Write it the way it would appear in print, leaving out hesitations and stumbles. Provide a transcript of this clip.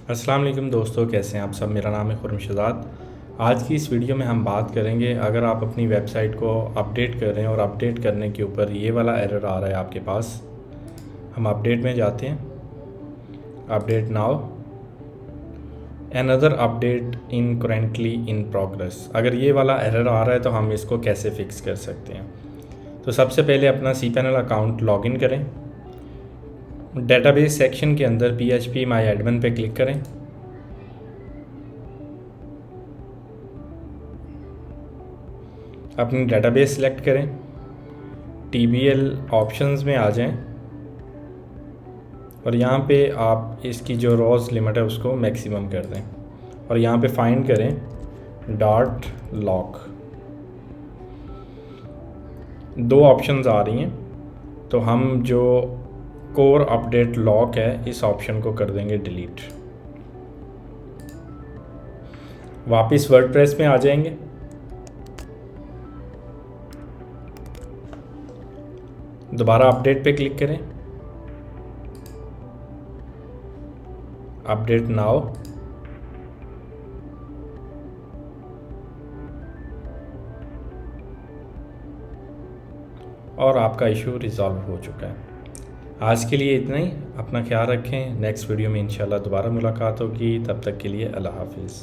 अस्सलाम वालेकुम दोस्तों, कैसे हैं आप सब। मेरा नाम है खुर्मशदाद। आज की इस वीडियो में हम बात करेंगे, अगर आप अपनी वेबसाइट को अपडेट कर रहे हैं और अपडेट करने के ऊपर ये वाला एरर आ रहा है आपके पास। हम अपडेट में जाते हैं, update now, another update in currently in progress. अगर ये वाला एरर आ रहा है तो हम इसको कैसे फ़िक्स कर सकते हैं। तो सबसे पहले अपना cPanel अकाउंट लॉगिन करें। डेटाबेस सेक्शन के अंदर PHP माई एडमिन पे क्लिक करें। अपनी डेटाबेस सेलेक्ट करें, TBL ऑप्शंस में आ जाएं और यहाँ पे आप इसकी जो रोज़ लिमिट है उसको मैक्सिमम कर दें और यहाँ पे फाइंड करें डॉट लॉक। दो ऑप्शंस आ रही हैं, तो हम जो कोर अपडेट लॉक है इस ऑप्शन को कर देंगे डिलीट। वापस वर्डप्रेस में आ जाएंगे, दोबारा अपडेट पे क्लिक करें, अपडेट नाउ, और आपका इशू रिज़ॉल्व हो चुका है। आज के लिए इतना ही। अपना ख्याल रखें। नेक्स्ट वीडियो में इंशाल्लाह दोबारा मुलाकात होगी। तब तक के लिए अल्लाह हाफिज़।